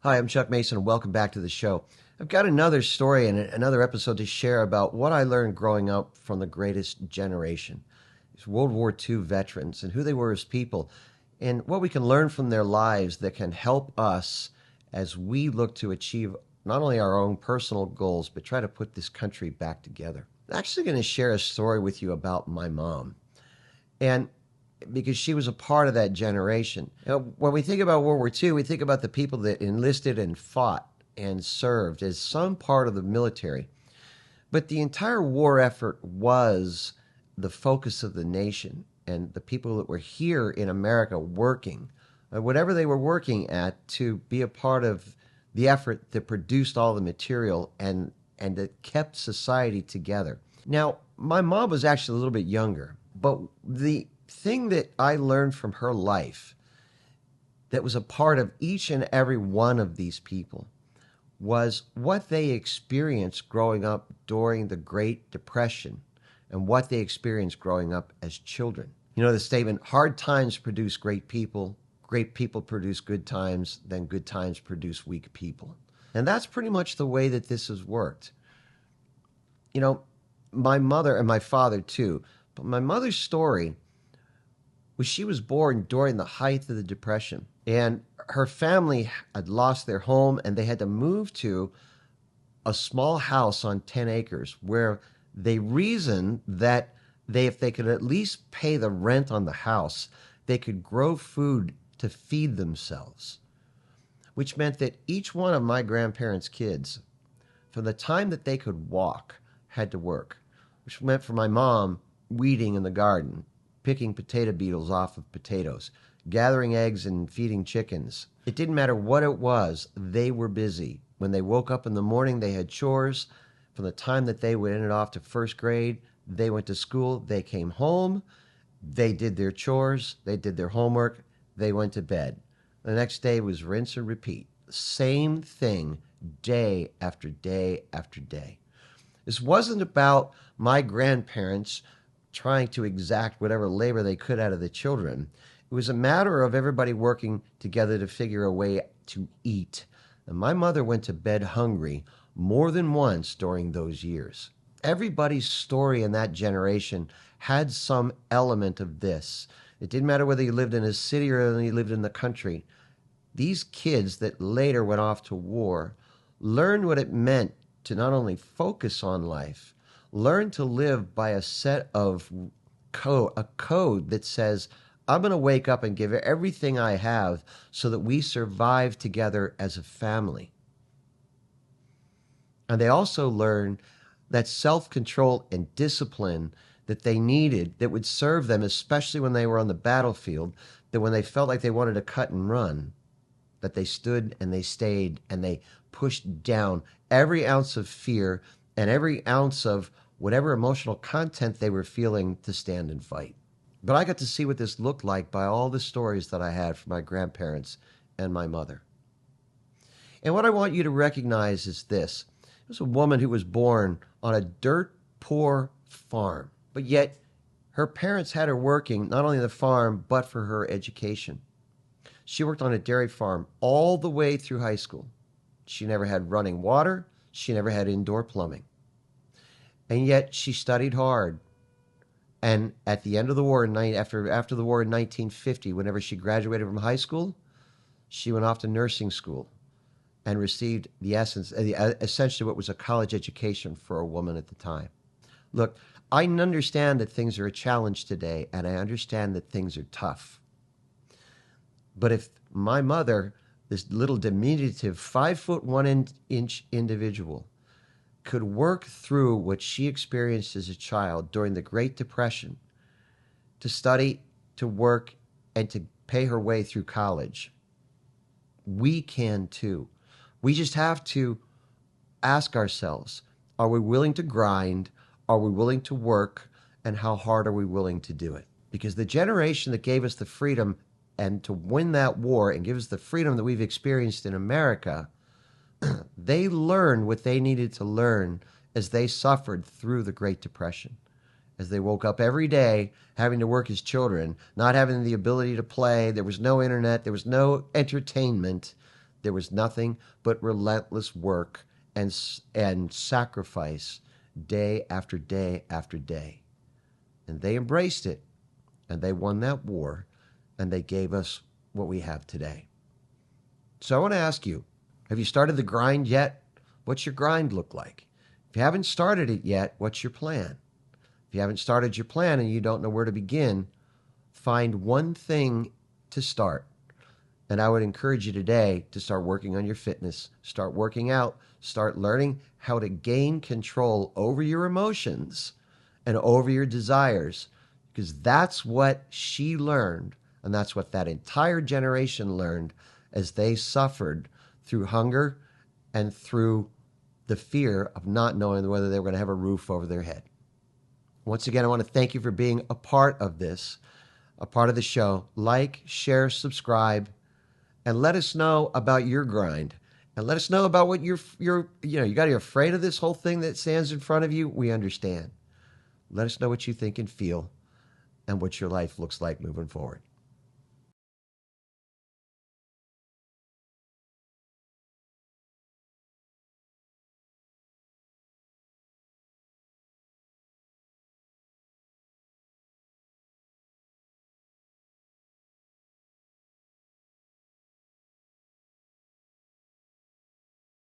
Hi, I'm Chuck Mason, and welcome back to the show. I've got another story and another episode to share about what I learned growing up from the greatest generation. It's World War II veterans and who they were as people, and what we can learn from their lives that can help us as we look to achieve not only our own personal goals, but try to put this country back together. I'm actually going to share a story with you about my mom. And because she was a part of that generation. When we think about World War II, we think about the people that enlisted and fought and served as some part of the military. But the entire war effort was the focus of the nation and the people that were here in America working, whatever they were working at, to be a part of the effort that produced all the material and that kept society together. Now, my mom was actually a little bit younger, but the thing that I learned from her life that was a part of each and every one of these people was what they experienced growing up during the Great Depression and what they experienced growing up as children. You know the statement, hard times produce great people produce good times, then good times produce weak people. And that's pretty much the way that this has worked. You know, my mother and my father too, but my mother's story was she was born during the height of the Depression, and her family had lost their home, and they had to move to a small house on 10 acres where they reasoned that if they could at least pay the rent on the house, they could grow food to feed themselves, which meant that each one of my grandparents' kids, from the time that they could walk, had to work, which meant for my mom, weeding in the garden, picking potato beetles off of potatoes, gathering eggs and feeding chickens. It didn't matter what it was, they were busy. When they woke up in the morning, they had chores. From the time that they went off to first grade, they went to school, they came home, they did their chores, they did their homework, they went to bed. The next day was rinse and repeat. Same thing, day after day after day. This wasn't about my grandparents trying to exact whatever labor they could out of the children. It was a matter of everybody working together to figure a way to eat. And my mother went to bed hungry more than once during those years. Everybody's story in that generation had some element of this. It didn't matter whether you lived in a city or whether you lived in the country. These kids that later went off to war learned what it meant to not only focus on life, learn to live by a set of code that says, I'm going to wake up and give everything I have so that we survive together as a family. And they also learn that self-control and discipline that they needed that would serve them, especially when they were on the battlefield, that when they felt like they wanted to cut and run, that they stood and they stayed and they pushed down every ounce of fear and every ounce of whatever emotional content they were feeling to stand and fight. But I got to see what this looked like by all the stories that I had from my grandparents and my mother. And what I want you to recognize is this. It was a woman who was born on a dirt poor farm, but yet her parents had her working not only the farm, but for her education. She worked on a dairy farm all the way through high school. She never had running water. She never had indoor plumbing. And yet she studied hard. And at the end of the war, after the war in 1950, whenever she graduated from high school, she went off to nursing school and received essentially what was a college education for a woman at the time. Look, I understand that things are a challenge today, and I understand that things are tough. But if my mother, this little diminutive 5'1" individual, could work through what she experienced as a child during the Great Depression to study, to work, and to pay her way through college, we can too. We just have to ask ourselves, are we willing to grind? Are we willing to work? And how hard are we willing to do it? Because the generation that gave us the freedom and to win that war and give us the freedom that we've experienced in America, they learned what they needed to learn as they suffered through the Great Depression. As they woke up every day having to work as children, not having the ability to play, there was no internet, there was no entertainment. There was nothing but relentless work and sacrifice day after day after day. And they embraced it, and they won that war, and they gave us what we have today. So I want to ask you, have you started the grind yet? What's your grind look like? If you haven't started it yet, what's your plan? If you haven't started your plan and you don't know where to begin, find one thing to start. And I would encourage you today to start working on your fitness, start working out, start learning how to gain control over your emotions and over your desires, because that's what she learned, and that's what that entire generation learned as they suffered through hunger and through the fear of not knowing whether they were going to have a roof over their head. Once again, I want to thank you for being a part of this, a part of the show. Like, share, subscribe, and let us know about your grind. And let us know about what you got to be afraid of this whole thing that stands in front of you. We understand. Let us know what you think and feel and what your life looks like moving forward.